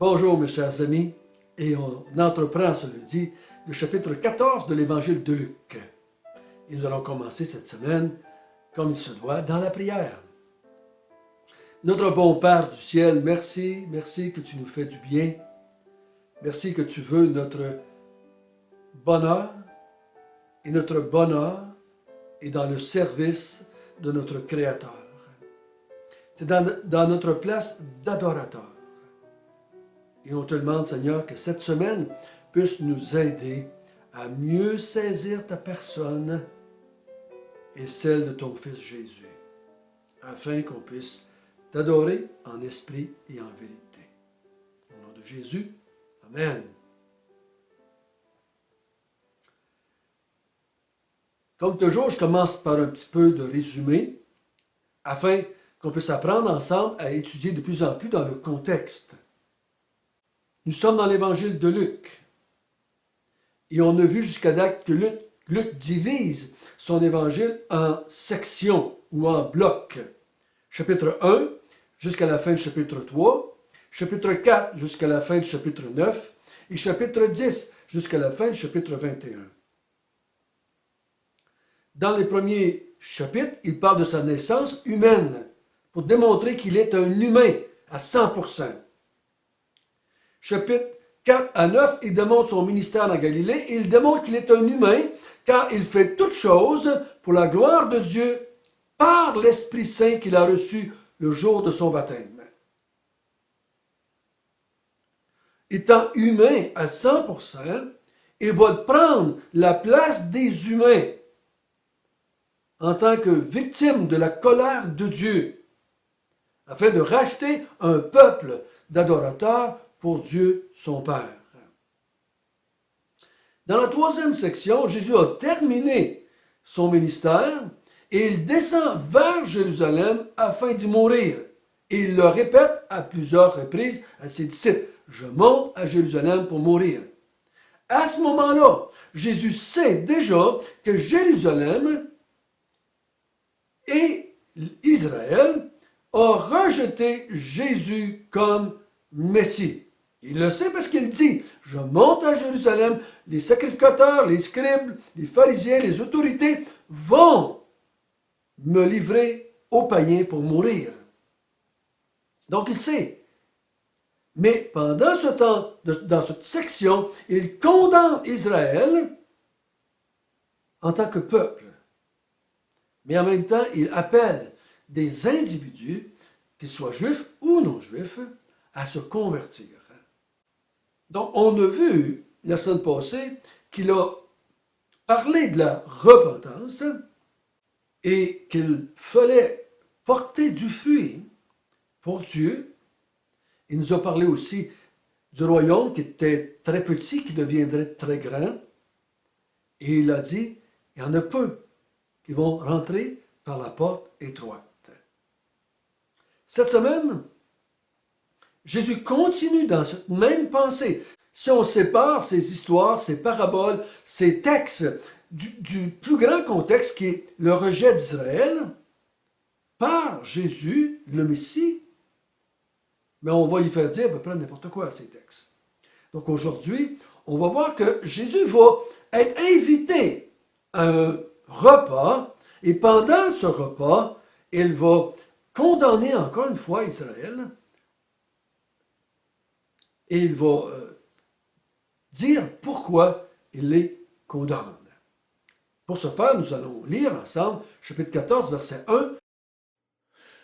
Bonjour mes chers amis, et on entreprend ce lundi le chapitre 14 de l'évangile de Luc. Et nous allons commencer cette semaine, comme il se doit, dans la prière. Notre bon Père du ciel, merci que tu nous fais du bien. Merci que tu veux notre bonheur, et notre bonheur est dans le service de notre Créateur. C'est dans notre place d'adorateur. Et on te demande, Seigneur, que cette semaine puisse nous aider à mieux saisir ta personne et celle de ton Fils Jésus, afin qu'on puisse t'adorer en esprit et en vérité. Au nom de Jésus, Amen. Comme toujours, je commence par un petit peu de résumé, afin qu'on puisse apprendre ensemble à étudier de plus en plus dans le contexte. Nous sommes dans l'évangile de Luc. Et on a vu jusqu'à date que Luc divise son évangile en sections ou en blocs. Chapitre 1 jusqu'à la fin du chapitre 3, chapitre 4 jusqu'à la fin du chapitre 9 et chapitre 10 jusqu'à la fin du chapitre 21. Dans les premiers chapitres, il parle de sa naissance humaine pour démontrer qu'il est un humain à 100%. Chapitre 4 à 9, il démontre son ministère en Galilée et il démontre qu'il est un humain car il fait toutes choses pour la gloire de Dieu par l'Esprit Saint qu'il a reçu le jour de son baptême. Étant humain à 100%, il va prendre la place des humains en tant que victime de la colère de Dieu, afin de racheter un peuple d'adorateurs pour Dieu son Père. Dans la troisième section, Jésus a terminé son ministère et il descend vers Jérusalem afin d'y mourir. Et il le répète à plusieurs reprises à ses disciples, « Je monte à Jérusalem pour mourir ». À ce moment-là, Jésus sait déjà que Jérusalem et Israël ont rejeté Jésus comme Messie. Il le sait parce qu'il dit, je monte à Jérusalem, les sacrificateurs, les scribes, les pharisiens, les autorités vont me livrer aux païens pour mourir. Donc il sait. Mais pendant ce temps, dans cette section, il condamne Israël en tant que peuple. Mais en même temps, il appelle des individus, qu'ils soient juifs ou non juifs, à se convertir. Donc, on a vu la semaine passée qu'il a parlé de la repentance et qu'il fallait porter du fruit pour Dieu. Il nous a parlé aussi du royaume qui était très petit, qui deviendrait très grand. Et il a dit, il y en a peu qui vont rentrer par la porte étroite. Cette semaine, Jésus continue dans cette même pensée. Si on sépare ces histoires, ces paraboles, ces textes du plus grand contexte qui est le rejet d'Israël par Jésus, le Messie, mais on va lui faire dire à peu près n'importe quoi à ces textes. Donc aujourd'hui, on va voir que Jésus va être invité à un repas et pendant ce repas, il va condamner encore une fois Israël. Et il va dire pourquoi il les condamne. Pour ce faire, nous allons lire ensemble chapitre 14, verset 1.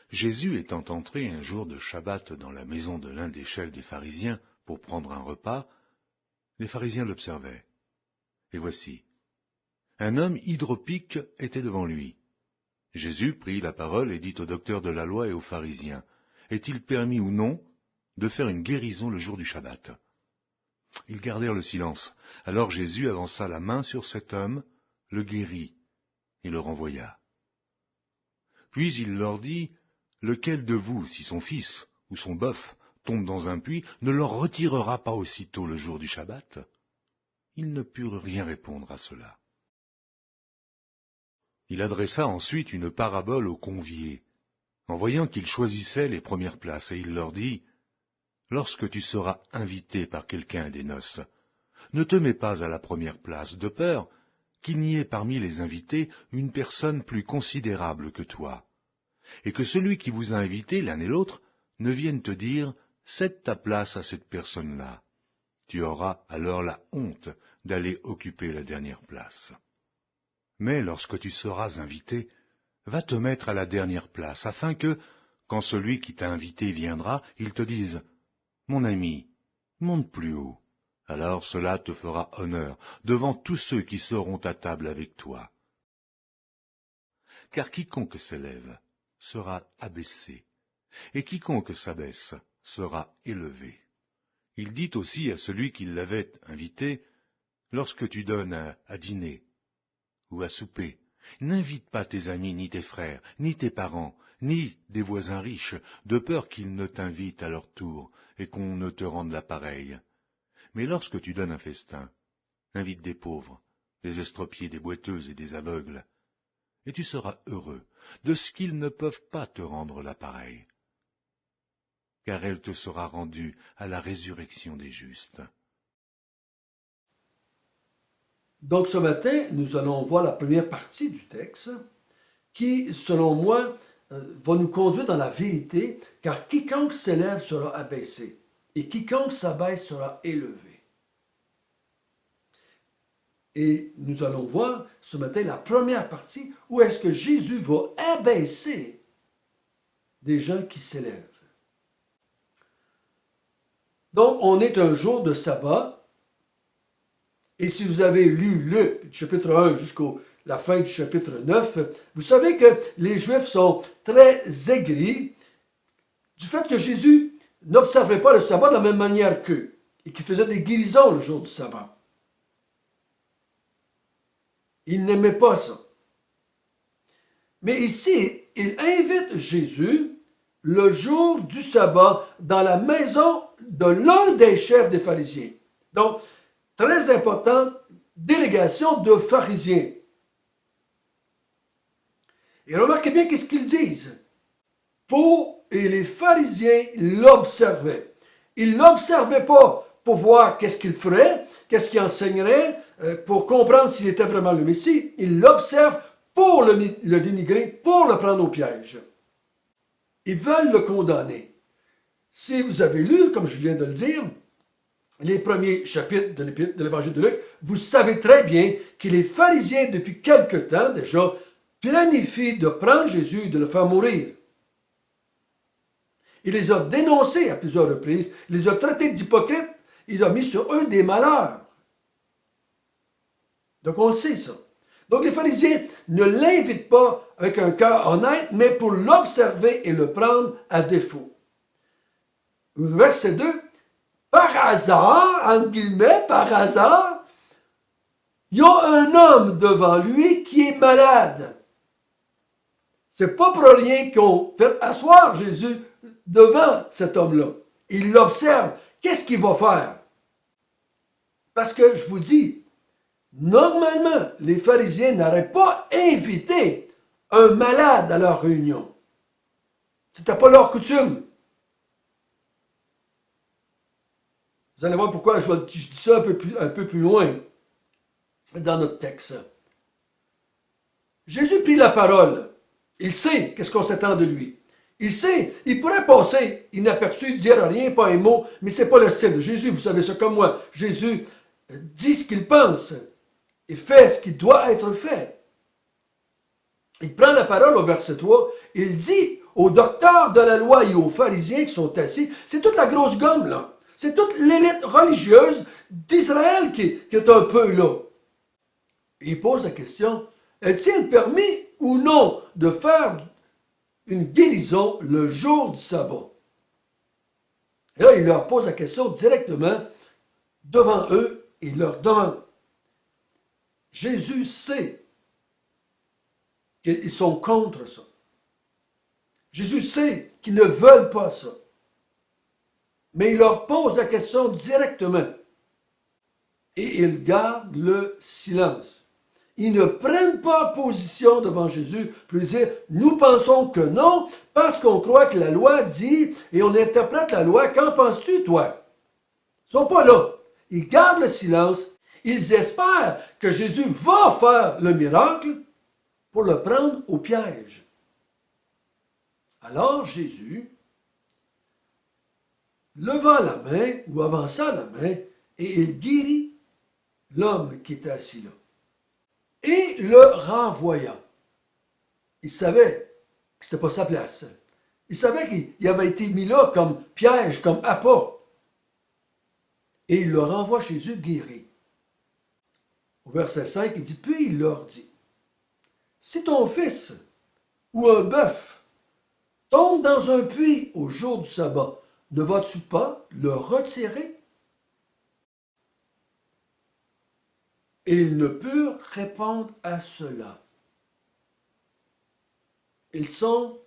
Jésus étant entré un jour de Shabbat dans la maison de l'un des chefs des pharisiens pour prendre un repas, les pharisiens l'observaient. Et voici, un homme hydropique était devant lui. Jésus prit la parole et dit au docteur de la loi et aux pharisiens, « Est-il permis ou non de faire une guérison le jour du Shabbat ?» Ils gardèrent le silence. Alors Jésus avança la main sur cet homme, le guérit et le renvoya. Puis il leur dit, « Lequel de vous, si son fils ou son bœuf tombe dans un puits, ne le retirera pas aussitôt le jour du Shabbat ?» Ils ne purent rien répondre à cela. Il adressa ensuite une parabole aux conviés, en voyant qu'ils choisissaient les premières places, et il leur dit, lorsque tu seras invité par quelqu'un à des noces, ne te mets pas à la première place, de peur qu'il n'y ait parmi les invités une personne plus considérable que toi, et que celui qui vous a invité l'un et l'autre ne vienne te dire « cède ta place à cette personne-là ». Tu auras alors la honte d'aller occuper la dernière place. Mais lorsque tu seras invité, va te mettre à la dernière place, afin que, quand celui qui t'a invité viendra, il te dise « Mon ami, monte plus haut ». Alors cela te fera honneur devant tous ceux qui seront à table avec toi. Car quiconque s'élève sera abaissé, et quiconque s'abaisse sera élevé. Il dit aussi à celui qui l'avait invité, lorsque tu donnes à dîner ou à souper, n'invite pas tes amis, ni tes frères, ni tes parents, ni des voisins riches, de peur qu'ils ne t'invitent à leur tour et qu'on ne te rende la pareille. Mais lorsque tu donnes un festin, invite des pauvres, des estropiés, des boiteuses et des aveugles, et tu seras heureux de ce qu'ils ne peuvent pas te rendre la pareille, car elle te sera rendue à la résurrection des justes. Donc ce matin, nous allons voir la première partie du texte qui, selon moi, va nous conduire dans la vérité, car quiconque s'élève sera abaissé, et quiconque s'abaisse sera élevé. Et nous allons voir ce matin la première partie où est-ce que Jésus va abaisser des gens qui s'élèvent. Donc, on est un jour de sabbat, et si vous avez lu Luc, chapitre 1 jusqu'à la fin du chapitre 9, vous savez que les Juifs sont très aigris du fait que Jésus n'observait pas le sabbat de la même manière qu'eux, et qu'il faisait des guérisons le jour du sabbat. Ils n'aimaient pas ça. Mais ici, il invite Jésus le jour du sabbat dans la maison de l'un des chefs des pharisiens. Donc, très importante délégation de pharisiens. Et remarquez bien qu'est-ce qu'ils disent. Et les pharisiens l'observaient. Ils ne l'observaient pas pour voir qu'est-ce qu'il ferait, qu'est-ce qu'il enseignerait, pour comprendre s'il était vraiment le Messie. Ils l'observent pour le dénigrer, pour le prendre au piège. Ils veulent le condamner. Si vous avez lu, comme je viens de le dire, les premiers chapitres de l'Évangile de Luc, vous savez très bien que les pharisiens, depuis quelque temps déjà, planifient de prendre Jésus et de le faire mourir. Il les a dénoncés à plusieurs reprises, il les a traités d'hypocrites, il a mis sur eux des malheurs. Donc on sait ça. Donc les pharisiens ne l'invitent pas avec un cœur honnête, mais pour l'observer et le prendre à défaut. Verset 2, par hasard, entre guillemets, par hasard, il y a un homme devant lui qui est malade. C'est pas pour rien qu'on fait asseoir Jésus devant cet homme-là. Il l'observe. Qu'est-ce qu'il va faire? Parce que je vous dis, normalement, les pharisiens n'auraient pas invité un malade à leur réunion. C'était pas leur coutume. Vous allez voir pourquoi je dis ça un peu plus loin dans notre texte. Jésus prit la parole. Il sait qu'est-ce qu'on s'attend de lui. Il sait, il pourrait passer inaperçu, dire rien, pas un mot, mais c'est pas le style de Jésus. Vous savez ça comme moi. Jésus dit ce qu'il pense et fait ce qui doit être fait. Il prend la parole au verset 3. Il dit aux docteurs de la loi et aux pharisiens qui sont assis, c'est toute la grosse gomme là. C'est toute l'élite religieuse d'Israël qui est un peu là. Il pose la question, est-il permis ou non de faire une guérison le jour du sabbat? Et là, il leur pose la question directement devant eux et il leur demande. Jésus sait qu'ils sont contre ça. Jésus sait qu'ils ne veulent pas ça. Mais il leur pose la question directement. Et il garde le silence. Ils ne prennent pas position devant Jésus pour lui dire, nous pensons que non, parce qu'on croit que la loi dit, et on interprète la loi, qu'en penses-tu, toi? Ils ne sont pas là. Ils gardent le silence. Ils espèrent que Jésus va faire le miracle pour le prendre au piège. Alors Jésus leva la main ou avança la main et il guérit l'homme qui était assis là. Et le renvoya. Il savait que ce n'était pas sa place. Il savait qu'il avait été mis là comme piège, comme appât. Et il le renvoie chez eux guéri. Au verset 5, il dit, puis il leur dit, si ton fils ou un bœuf tombe dans un puits au jour du sabbat, ne vas-tu pas le retirer? Et ils ne purent répondre à cela. Ils sont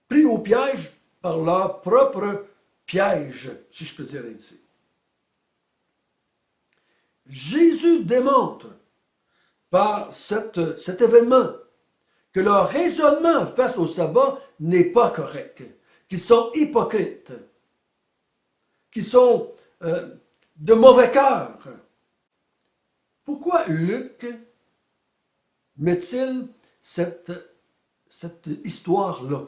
pris au piège par leur propre piège, si je peux dire ainsi. Jésus démontre par cet événement que leur raisonnement face au sabbat n'est pas correct, qu'ils sont hypocrites, qu'ils sont de mauvais cœur. Pourquoi Luc met-il cette histoire-là?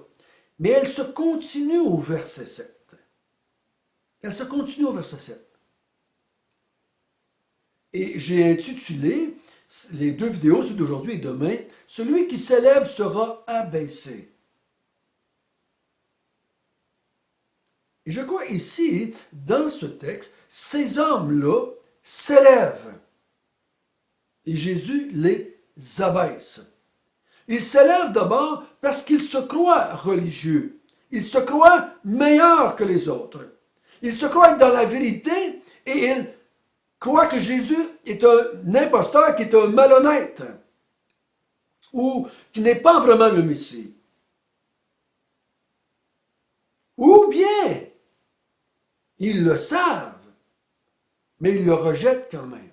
Mais elle se continue au verset 7. Elle se continue au verset 7. Et j'ai intitulé les deux vidéos, celle d'aujourd'hui et demain, « Celui qui s'élève sera abaissé ». Et je crois ici, dans ce texte, ces hommes-là s'élèvent. Et Jésus les abaisse. Ils s'élèvent d'abord parce qu'ils se croient religieux. Ils se croient meilleurs que les autres. Ils se croient dans la vérité et ils croient que Jésus est un imposteur, qui est un malhonnête ou qui n'est pas vraiment le Messie. Ou bien, ils le savent, mais ils le rejettent quand même.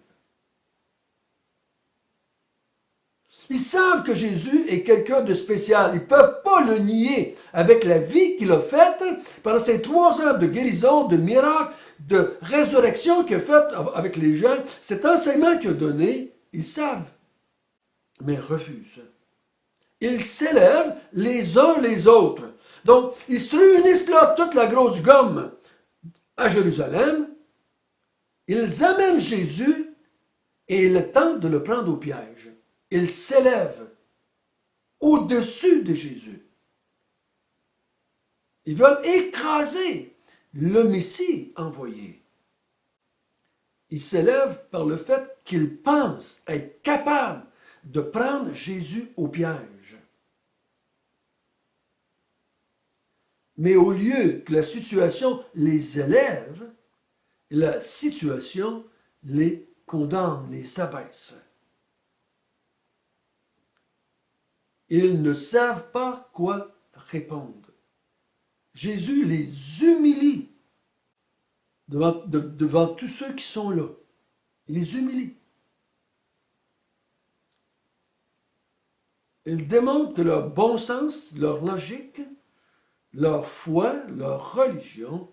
Ils savent que Jésus est quelqu'un de spécial. Ils ne peuvent pas le nier avec la vie qu'il a faite pendant ces 3 ans de guérison, de miracles, de résurrection qu'il a faite avec les gens. Cet enseignement qu'il a donné, ils savent, mais refusent. Ils s'élèvent les uns les autres. Donc, ils se réunissent là, toute la grosse gomme à Jérusalem. Ils amènent Jésus et ils tentent de le prendre au piège. Ils s'élèvent au-dessus de Jésus. Ils veulent écraser le Messie envoyé. Ils s'élèvent par le fait qu'ils pensent être capables de prendre Jésus au piège. Mais au lieu que la situation les élève, la situation les condamne, les abaisse. Ils ne savent pas quoi répondre. Jésus les humilie devant tous ceux qui sont là. Il les humilie. Il démontre que leur bon sens, leur logique, leur foi, leur religion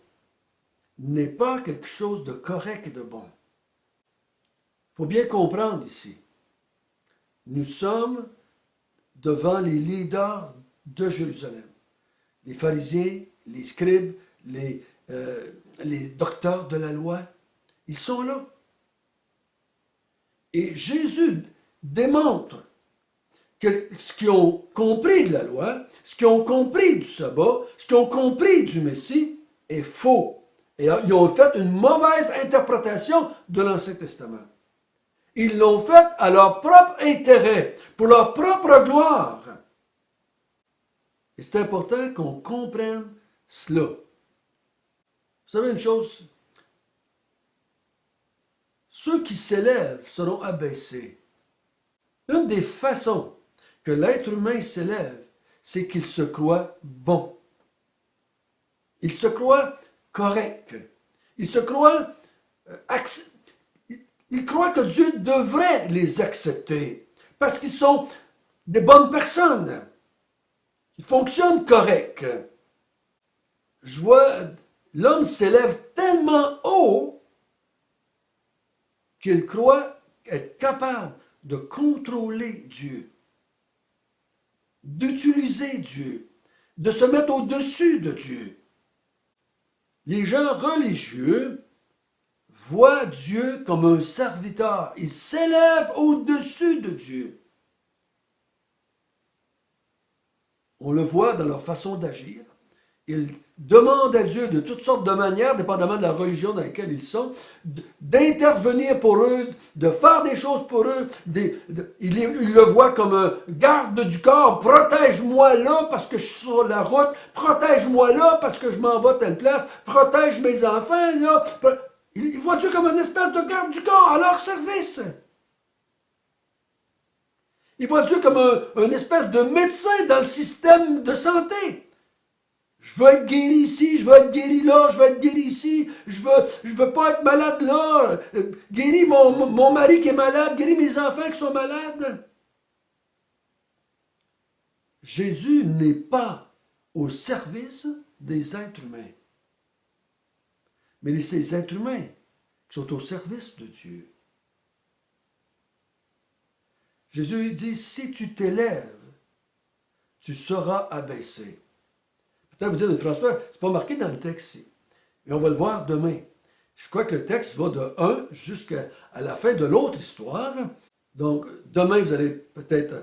n'est pas quelque chose de correct et de bon. Il faut bien comprendre ici. Nous sommes devant les leaders de Jérusalem. Les pharisiens, les scribes, les docteurs de la loi, ils sont là. Et Jésus démontre que ce qu'ils ont compris de la loi, ce qu'ils ont compris du sabbat, ce qu'ils ont compris du Messie est faux. Et ils ont fait une mauvaise interprétation de l'Ancien Testament. Ils l'ont fait à leur propre intérêt, pour leur propre gloire. Et c'est important qu'on comprenne cela. Vous savez une chose? Ceux qui s'élèvent seront abaissés. Une des façons que l'être humain s'élève, c'est qu'il se croit bon. Il se croit correct. Il se croit il croit que Dieu devrait les accepter parce qu'ils sont des bonnes personnes. Ils fonctionnent correct. Je vois, l'homme s'élève tellement haut qu'il croit être capable de contrôler Dieu, d'utiliser Dieu, de se mettre au-dessus de Dieu. Les gens religieux voient Dieu comme un serviteur. Ils s'élèvent au-dessus de Dieu. On le voit dans leur façon d'agir. Ils demandent à Dieu de toutes sortes de manières, dépendamment de la religion dans laquelle ils sont, d'intervenir pour eux, de faire des choses pour eux. Ils le voient comme un garde du corps. Protège-moi là parce que je suis sur la route. Protège-moi là parce que je m'en vais à telle place. Protège mes enfants là. Ils voient Dieu comme une espèce de garde du corps à leur service. Ils voient Dieu comme un espèce de médecin dans le système de santé. Je veux être guéri ici, je veux être guéri là, je veux être guéri ici, je veux pas être malade là. Guéris mon mari qui est malade, guéris mes enfants qui sont malades. Jésus n'est pas au service des êtres humains. Mais c'est les êtres humains qui sont au service de Dieu. Jésus dit, si tu t'élèves, tu seras abaissé. Peut-être vous dites, François, c'est pas marqué dans le texte ici. Mais on va le voir demain. Je crois que le texte va de 1 jusqu'à la fin de l'autre histoire. Donc, demain, vous allez peut-être,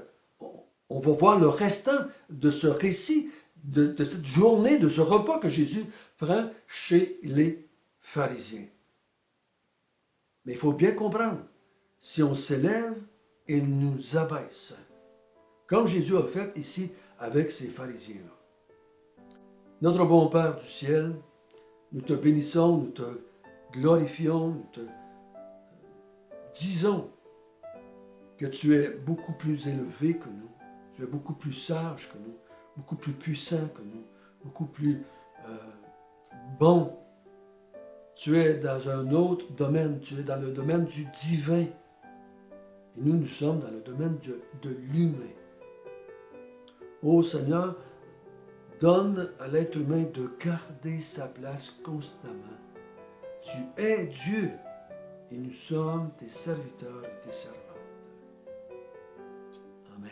on va voir le restant de ce récit, de cette journée, de ce repas que Jésus prend chez les pharisiens. Mais il faut bien comprendre, si on s'élève, il nous abaisse. Comme Jésus a fait ici avec ces pharisiens-là. Notre bon Père du ciel, nous te bénissons, nous te glorifions, nous te disons que tu es beaucoup plus élevé que nous, tu es beaucoup plus sage que nous, beaucoup plus puissant que nous, beaucoup plus bon. Tu es dans un autre domaine, tu es dans le domaine du divin. Et nous sommes dans le domaine de l'humain. Ô Seigneur, donne à l'être humain de garder sa place constamment. Tu es Dieu et nous sommes tes serviteurs et tes servantes. Amen.